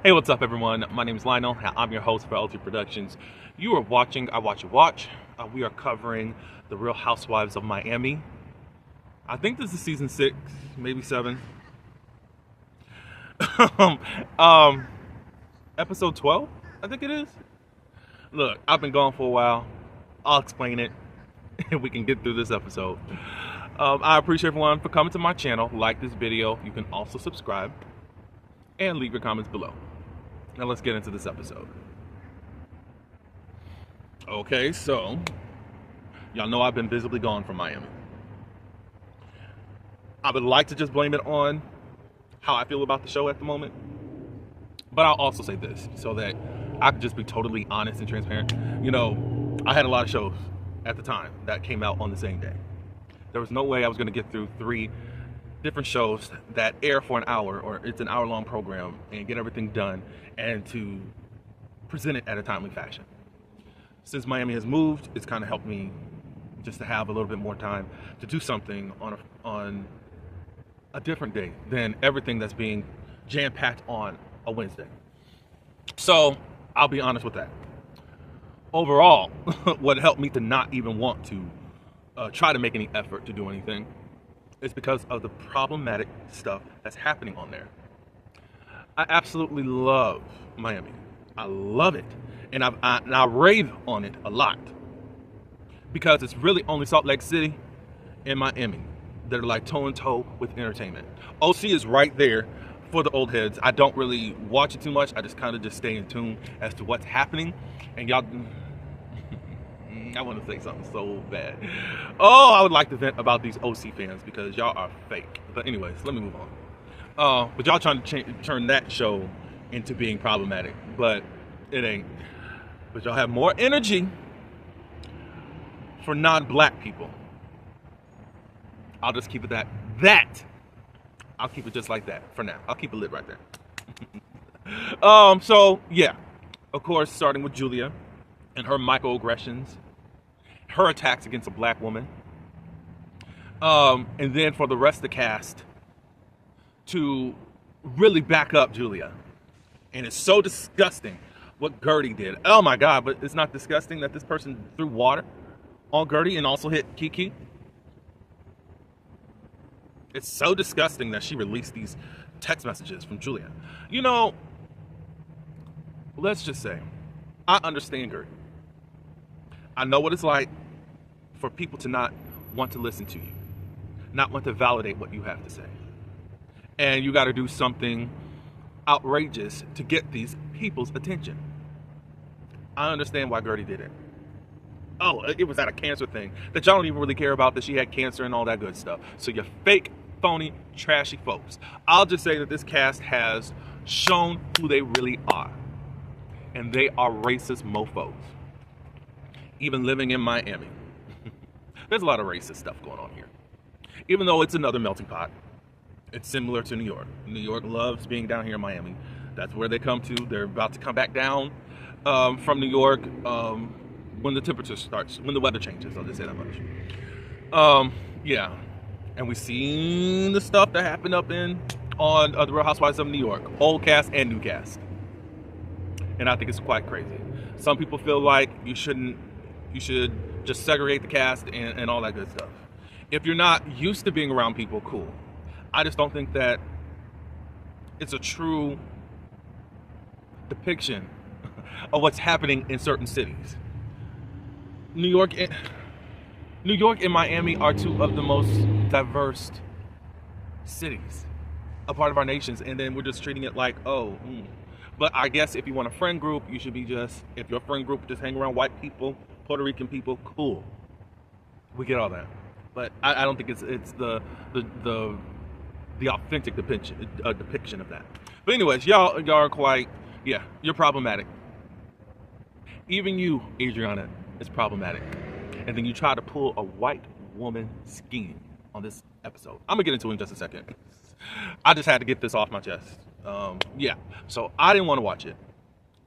Hey, what's up, everyone? My name is Lionel. I'm your host for LT Productions. You are watching I Watch You Watch. We are covering the Real Housewives of Miami. I think this is season 6, maybe 7. um, episode 12, I think it is. Look, I've been gone for a while. I'll explain it, and we can get through this episode. I appreciate everyone for coming to my channel. Like this video. You can also subscribe and leave your comments below. Now let's get into this episode. Okay, so y'all know I've been visibly gone from Miami. I would like to just blame it on how I feel about the show at the moment, but I'll also say this so that I can just be totally honest and transparent. You know, I had a lot of shows at the time that came out on the same day. There was no way I was going to get through 3 different shows that air for an hour, or it's an hour-long program, and get everything done and to present it at a timely fashion. Since Miami has moved, it's kind of helped me just to have a little bit more time to do something on a different day than everything that's being jam-packed on a Wednesday. So I'll be honest with that. Overall, what helped me to not even want to try to make any effort to do anything is because of the problematic stuff that's happening on there. I absolutely love Miami. I love it. And I rave on it a lot. Because it's really only Salt Lake City and Miami that are like toe and toe with entertainment. OC is right there for the old heads. I don't really watch it too much. I just kind of just stay in tune as to what's happening. And y'all, I want to say something so bad. Oh, I would like to vent about these OC fans because y'all are fake. But anyways, let me move on. But y'all trying to turn that show into being problematic, but it ain't. But y'all have more energy for non-black people. I'll just keep it that. I'll keep it just like that for now. I'll keep it lit right there. So yeah, of course, starting with Julia and her microaggressions, her attacks against a black woman, and then for the rest of the cast to really back up Julia. And it's so disgusting what Gertie did. Oh my God, but it's not disgusting that this person threw water on Gertie and also hit Kiki. It's so disgusting that she released these text messages from Julia. You know, let's just say, I understand Gertie. I know what it's like for people to not want to listen to you, not want to validate what you have to say. And you got to do something outrageous to get these people's attention. I understand why Gertie did it. Oh, it was at a cancer thing that y'all don't even really care about, that she had cancer and all that good stuff. So you're fake, phony, trashy folks. I'll just say that this cast has shown who they really are. And they are racist mofos. Even living in Miami. There's a lot of racist stuff going on here. Even though it's another melting pot. It's similar to New York. New York loves being down here in Miami. That's where they come to. They're about to come back down from New York when the temperature starts, when the weather changes. I'll just say that much. Yeah. And we've seen the stuff that happened on The Real Housewives of New York. Old cast and new cast. And I think it's quite crazy. Some people feel like you should just segregate the cast and all that good stuff. If you're not used to being around people, cool. I just don't think that it's a true depiction of what's happening in certain cities. New York and Miami are 2 of the most diverse cities, a part of our nations, and then we're just treating it like, But I guess if you want a friend group, you should be if your friend group just hang around white people, Puerto Rican people, cool. We get all that. But I don't think it's the authentic depiction of that. But anyways, y'all are quite, yeah, you're problematic. Even you, Adriana, is problematic. And then you try to pull a white woman scheme on this episode. I'm gonna get into it in just a second. I just had to get this off my chest. Yeah, so I didn't want to watch it.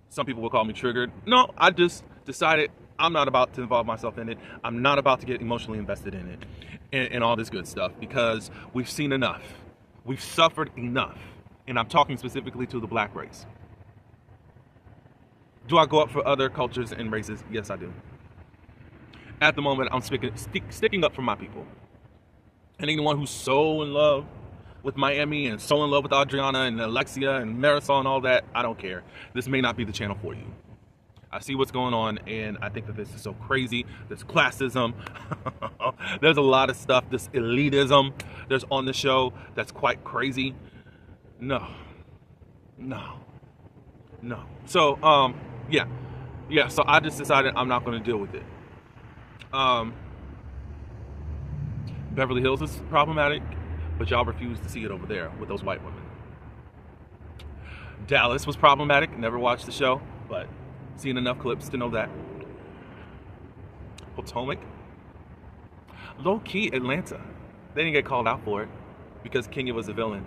Some people will call me triggered. No, I just decided I'm not about to involve myself in it. I'm not about to get emotionally invested in it and all this good stuff, because we've seen enough. We've suffered enough. And I'm talking specifically to the black race. Do I go up for other cultures and races? Yes, I do. At the moment, I'm sticking up for my people. And anyone who's so in love with Miami and so in love with Adriana and Alexia and Marisol and all that, I don't care. This may not be the channel for you. I see what's going on, and I think that this is so crazy. There's classism. There's a lot of stuff. This elitism there's on the show that's quite crazy. No. So, yeah. So I just decided I'm not going to deal with it. Beverly Hills is problematic, but y'all refuse to see it over there with those white women. Dallas was problematic. Never watched the show, but seen enough clips to know that. Potomac, low key Atlanta. They didn't get called out for it because Kenya was a villain,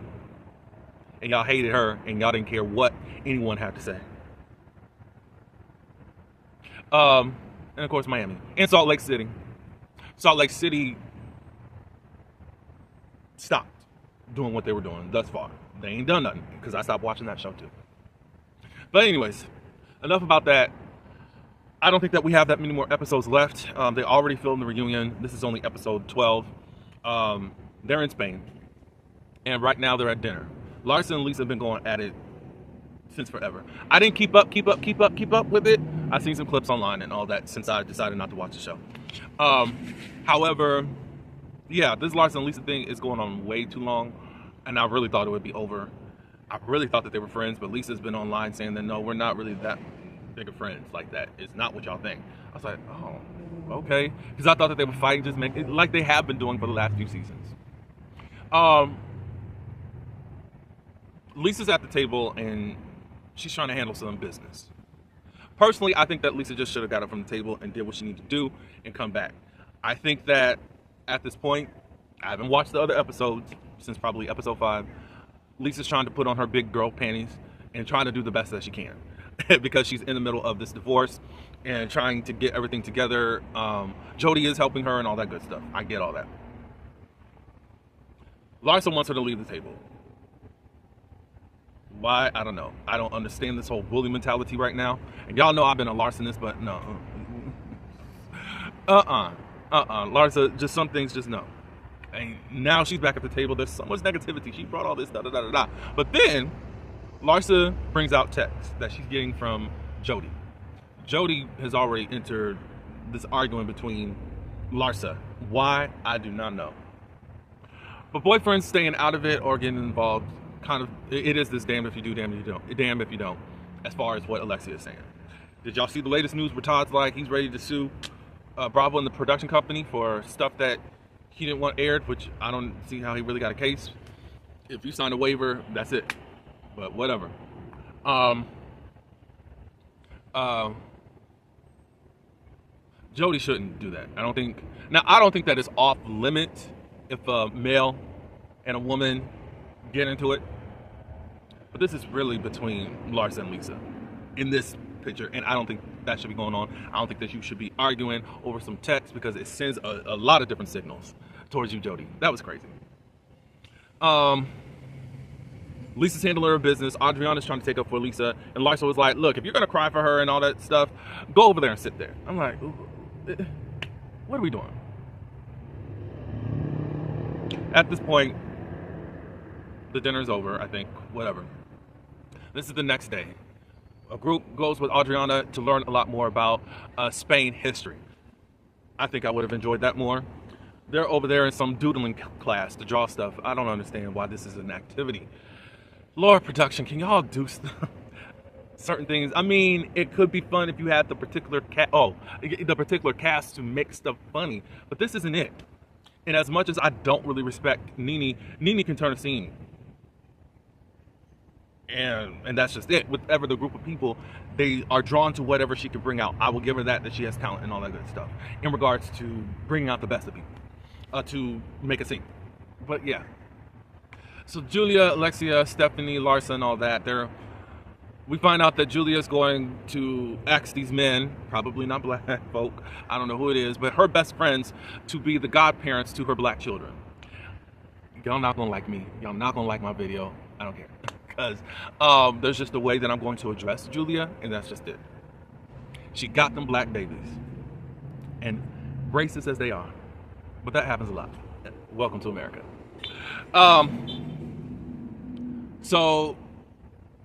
and y'all hated her, and y'all didn't care what anyone had to say. And of course Miami and Salt Lake City. Salt Lake City stopped doing what they were doing thus far. They ain't done nothing because I stopped watching that show too. But anyways, enough about that. I don't think that we have that many more episodes left. They already filmed the reunion. This is only episode 12. They're in Spain, and right now they're at dinner. Larsa and Lisa have been going at it since forever. I didn't keep up with it. I've seen some clips online and all that since I decided not to watch the show. However, yeah, this Larsa and Lisa thing is going on way too long, and I really thought it would be over. I really thought that they were friends, but Lisa's been online saying that no, we're not really that big of friends like that. It's not what y'all think. I was like, oh, okay, because I thought that they were fighting just like they have been doing for the last few seasons. Lisa's at the table and she's trying to handle some business. Personally, I think that Lisa just should have got up from the table and did what she needed to do and come back. I think that at this point, I haven't watched the other episodes since probably episode 5. Lisa's trying to put on her big girl panties and trying to do the best that she can because she's in the middle of this divorce and trying to get everything together. Jody is helping her and all that good stuff. I get all that. Larsa wants her to leave the table. Why? I don't know. I don't understand this whole bully mentality right now. And y'all know I've been a Larsenist, but no. Larsa, just some things, just no. And now she's back at the table. There's so much negativity. She brought all this da-da-da-da-da. But then, Larsa brings out texts that she's getting from Jody. Jody has already entered this argument between Larsa. Why? I do not know. But boyfriends staying out of it or getting involved, kind of, it is this damned if you do, damned if you don't. Damned if you don't, as far as what Alexia is saying. Did y'all see the latest news where Todd's like, he's ready to sue Bravo and the production company for stuff that he didn't want aired, which I don't see how he really got a case. If you sign a waiver, that's it. But whatever. Jody shouldn't do that. I don't think that it's off limit if a male and a woman get into it. But this is really between Larsa and Lisa in this picture, and I don't think that should be going on. I don't think that you should be arguing over some text because it sends a lot of different signals towards you, Jody. That was crazy. Lisa's handling her business. Adriana's trying to take up for Lisa, and Larsa was like, look, if you're gonna cry for her and all that stuff, go over there and sit there. I'm like, what are we doing? At this point, the dinner's over, I think, whatever. This is the next day. A group goes with Adriana to learn a lot more about Spain history. I think I would have enjoyed that more. They're over there in some doodling class to draw stuff. I don't understand why this is an activity. Lord, production, can y'all do stuff? Certain things. I mean, it could be fun if you had the particular cast to make stuff funny, but this isn't it. And as much as I don't really respect Nene can turn a scene. And that's just it. Whatever the group of people, they are drawn to whatever she can bring out. I will give her that she has talent and all that good stuff in regards to bringing out the best of people to make a scene. But yeah. So Julia, Alexia, Stephanie, Larsa, and all that, we find out that Julia's going to ask these men, probably not black folk, I don't know who it is, but her best friends to be the godparents to her black children. Y'all not gonna like me. Y'all not gonna like my video. I don't care. Because there's just a way that I'm going to address Julia, and that's just it. She got them black babies. And racist as they are. But that happens a lot. Welcome to America. So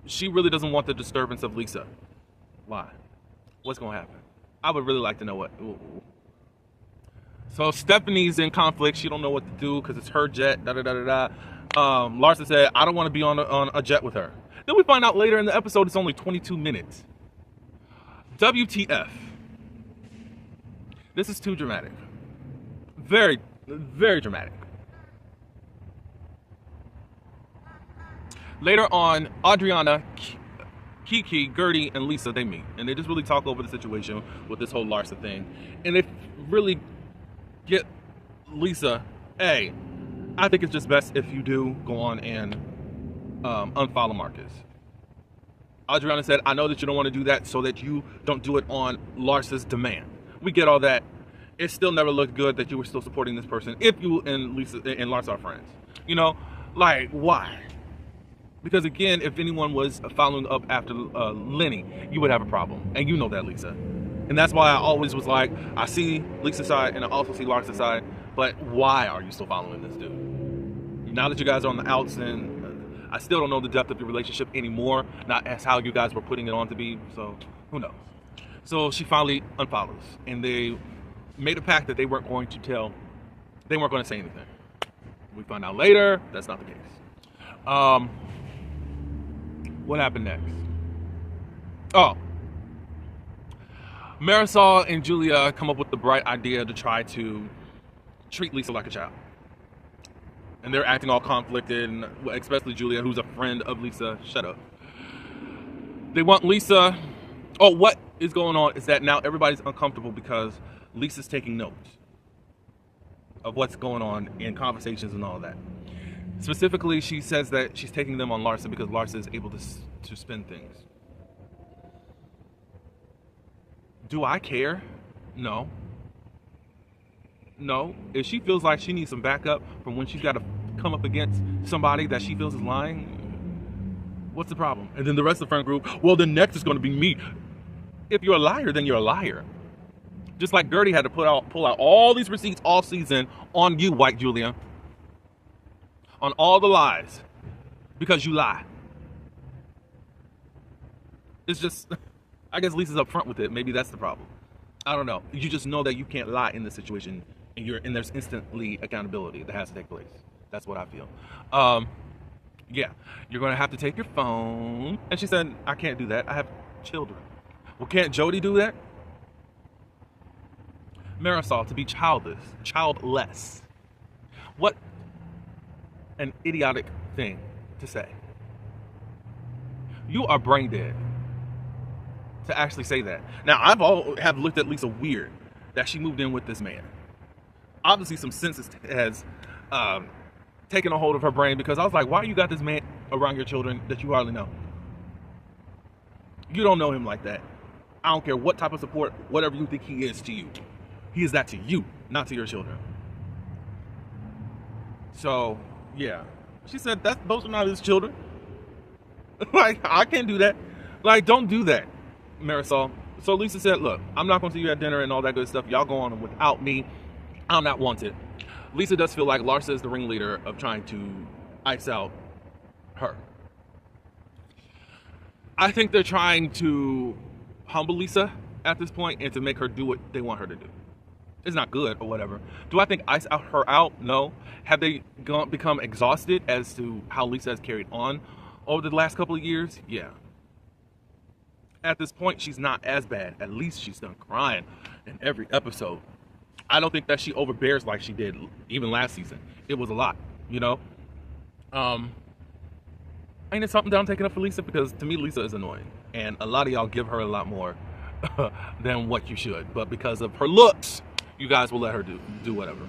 she really doesn't want the disturbance of Lisa. Why? What's going to happen? I would really like to know what. So Stephanie's in conflict. She don't know what to do because it's her jet. Larsa said, I don't want to be on a jet with her. Then we find out later in the episode it's only 22 minutes. WTF. This is too dramatic. Very, very dramatic. Later on, Adriana, Kiki, Gertie, and Lisa, they meet. And they just really talk over the situation with this whole Larsa thing. And they really get Lisa, hey, I think it's just best if you do go on and unfollow Marcus. Adriana said, I know that you don't want to do that so that you don't do it on Larsa's demand. We get all that. It still never looked good that you were still supporting this person if you and Lisa and Larsa are friends. You know, like, why? Because again, if anyone was following up after Lenny, you would have a problem. And you know that, Lisa. And that's why I always was like, I see Lisa's side and I also see Larsa's side, but why are you still following this dude? Now that you guys are on the outs, and I still don't know the depth of your relationship anymore, not as how you guys were putting it on to be, so who knows? So she finally unfollows, and they made a pact that they weren't going to say anything. We find out later, that's not the case. What happened next? Oh. Marisol and Julia come up with the bright idea to try to treat Lisa like a child. And they're acting all conflicted, and especially Julia, who's a friend of Lisa. Shut up. They want Lisa... Oh, what is going on is that now everybody's uncomfortable because Lisa's taking notes of what's going on in conversations and all that. Specifically, she says that she's taking them on Larsa because Larsa is able to spin things. Do I care? No. No. If she feels like she needs some backup from when she's got to come up against somebody that she feels is lying, what's the problem? And then the rest of the friend group, well, the next is going to be me. If you're a liar, then you're a liar. Just like Gertie had to pull out all these receipts all season on you, White Julia. On all the lies. Because you lie. It's just, I guess Lisa's up front with it. Maybe that's the problem. I don't know. You just know that you can't lie in this situation, and there's instantly accountability that has to take place. That's what I feel. Yeah, you're going to have to take your phone. And she said, I can't do that. I have children. Well, can't Jody do that? Marisol, to be childless. What an idiotic thing to say. You are brain dead to actually say that. Now, have looked at Lisa weird that she moved in with this man. Obviously, some sense has taken a hold of her brain, because I was like, why you got this man around your children that you hardly know? You don't know him like that. I don't care what type of support, whatever you think he is to you. He is that to you, not to your children. So, yeah. She said, those are not his children. Like, I can't do that. Like, don't do that, Marisol. So Lisa said, look, I'm not going to see you at dinner and all that good stuff. Y'all go on without me. I'm not wanted. Lisa does feel like Larsa is the ringleader of trying to ice out her. I think they're trying to humble Lisa at this point and to make her do what they want her to do. It's not good or whatever. Do I think ice out her out? No. Have they become exhausted as to how Lisa has carried on over the last couple of years? Yeah. At this point, she's not as bad. At least she's done crying in every episode. I don't think that she overbears like she did even last season. It was a lot, you know? Ain't it something that I'm taking up for Lisa? Because to me, Lisa is annoying. And a lot of y'all give her a lot more than what you should. But because of her looks, you guys will let her do whatever.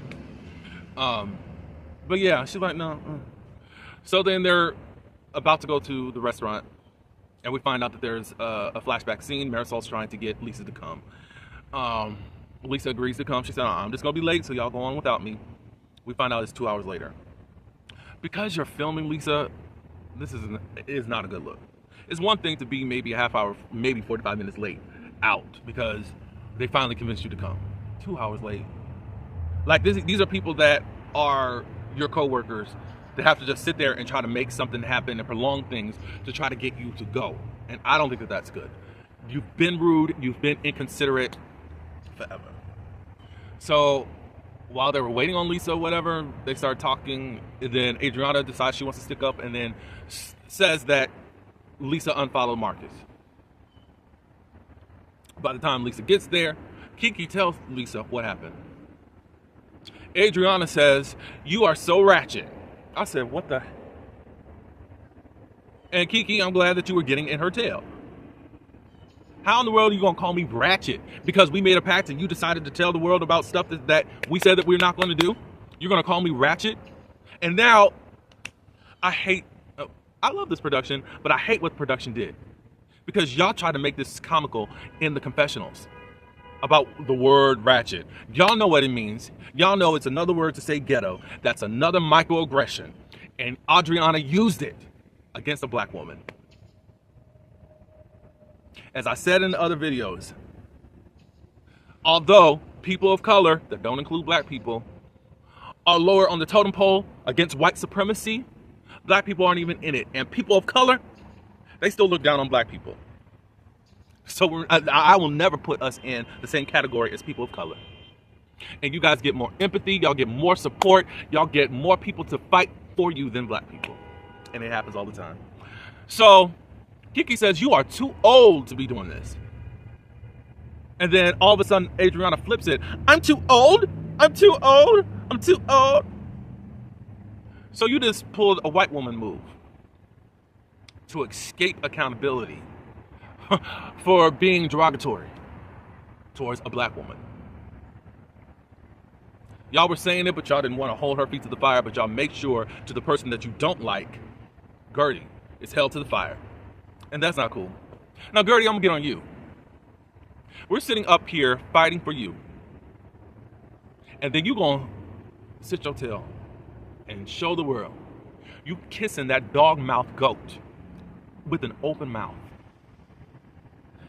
But yeah, she's like, no. So then they're about to go to the restaurant. And we find out that there's a flashback scene. Marisol's trying to get Lisa to come. Lisa agrees to come. She said, I'm just going to be late, so y'all go on without me. We find out it's 2 hours later. Because you're filming, Lisa, this is not a good look. It's one thing to be maybe a half hour, maybe 45 minutes late. out because they finally convinced you to come. 2 hours late. Like these are people that are your coworkers that have to just sit there and try to make something happen and prolong things to try to get you to go. And I don't think that that's good. You've been rude, you've been inconsiderate forever. So while they were waiting on Lisa or whatever, they started talking, and then Adriana decides she wants to stick up and then says that Lisa unfollowed Marcus. By the time Lisa gets there, Kiki tells Lisa what happened. Adriana says, "You are so ratchet." I said, what the? And Kiki, I'm glad that you were getting in her tail. How in the world are you going to call me ratchet? Because we made a pact and you decided to tell the world about stuff that we said that we're not going to do? You're going to call me ratchet? And now, I love this production, but I hate what production did. Because y'all tried to make this comical in the confessionals about the word ratchet. Y'all know what it means. Y'all know it's another word to say ghetto. That's another microaggression. And Adriana used it against a black woman. As I said in the other videos, although people of color, that don't include black people, are lower on the totem pole against white supremacy, black people aren't even in it. And people of color, they still look down on black people. So I will never put us in the same category as people of color. And you guys get more empathy, y'all get more support, y'all get more people to fight for you than black people. And it happens all the time. So Kiki says, "You are too old to be doing this." And then all of a sudden Adriana flips it. "I'm too old? I'm too old? I'm too old?" So you just pulled a white woman move to escape accountability for being derogatory towards a black woman. Y'all were saying it, but y'all didn't want to hold her feet to the fire, but y'all make sure to the person that you don't like, Gertie, is held to the fire. And that's not cool. Now, Gertie, I'm going to get on you. We're sitting up here fighting for you. And then you going to sit your tail and show the world you kissing that dog mouth goat with an open mouth.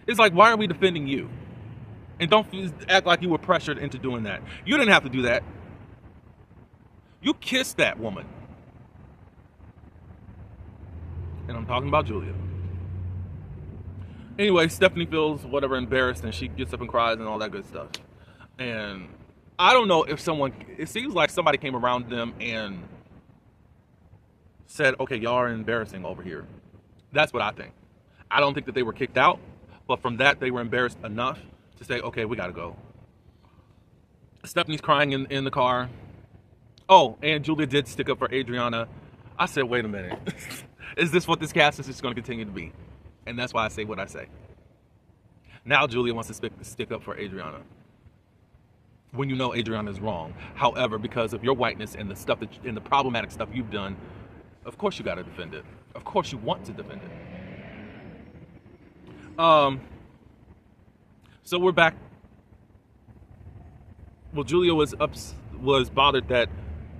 It's like, why are we defending you? And don't act like you were pressured into doing that. You didn't have to do that. You kissed that woman. And I'm talking about Julia. Anyway, Stephanie feels whatever embarrassed and she gets up and cries and all that good stuff. And I don't know if it seems like somebody came around them and said, "Okay, y'all are embarrassing over here." That's what I think. I don't think that they were kicked out, but from that they were embarrassed enough to say, "Okay, we gotta go." Stephanie's crying in the car. Oh, and Julia did stick up for Adriana. I said, wait a minute. Is this what this cast is just going to continue to be? And that's why I say what I say. Now Julia wants to stick up for Adriana, when you know Adriana is wrong. However, because of your whiteness and the stuff and the problematic stuff you've done, of course you got to defend it. Of course you want to defend it. So we're back. Well, Julia was bothered that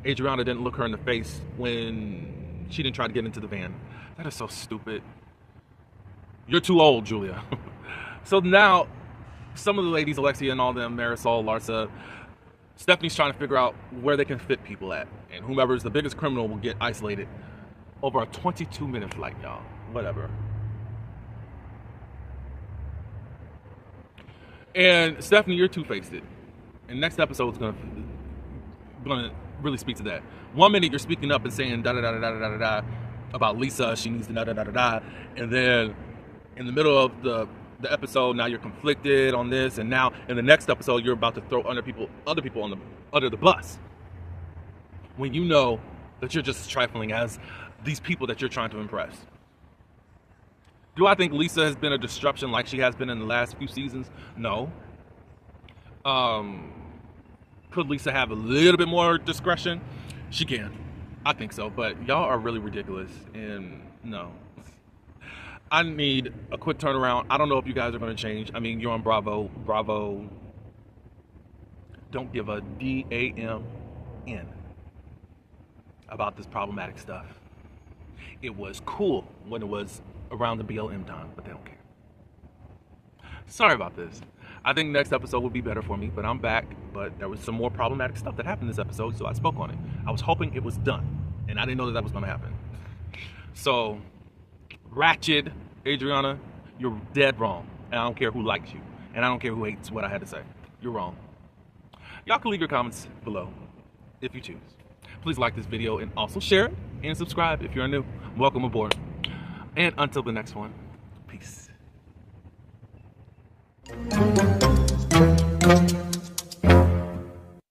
Adriana didn't look her in the face when she didn't try to get into the van. That is so stupid. You're too old, Julia. So now, some of the ladies, Alexia and all them, Marisol, Larsa, Stephanie's trying to figure out where they can fit people at. And whomever is the biggest criminal will get isolated over a 22-minute flight, y'all. Whatever. And Stephanie, you're two-faced it. And next episode is gonna really speak to that. 1 minute you're speaking up and saying da da da da da da da about Lisa, she needs to da da da da da, and then in the middle of the episode now you're conflicted on this, and now in the next episode you're about to throw other people under the bus, when you know that you're just as trifling as these people that you're trying to impress. Do I think Lisa has been a disruption like she has been in the last few seasons? No. Could Lisa have a little bit more discretion? She can. I think so. But y'all are really ridiculous. And no. I need a quick turnaround. I don't know if you guys are going to change. I mean, you're on Bravo. Bravo. Don't give a damn about this problematic stuff. It was cool when it was around the BLM time, but they don't care. Sorry about this. I think next episode will be better for me, but I'm back. But there was some more problematic stuff that happened this episode, so I spoke on it. I was hoping it was done, and I didn't know that was going to happen. So, Ratchet, Adriana, you're dead wrong. And I don't care who likes you. And I don't care who hates what I had to say. You're wrong. Y'all can leave your comments below if you choose. Please like this video and also share it and subscribe if you're new. Welcome aboard. And until the next one, peace.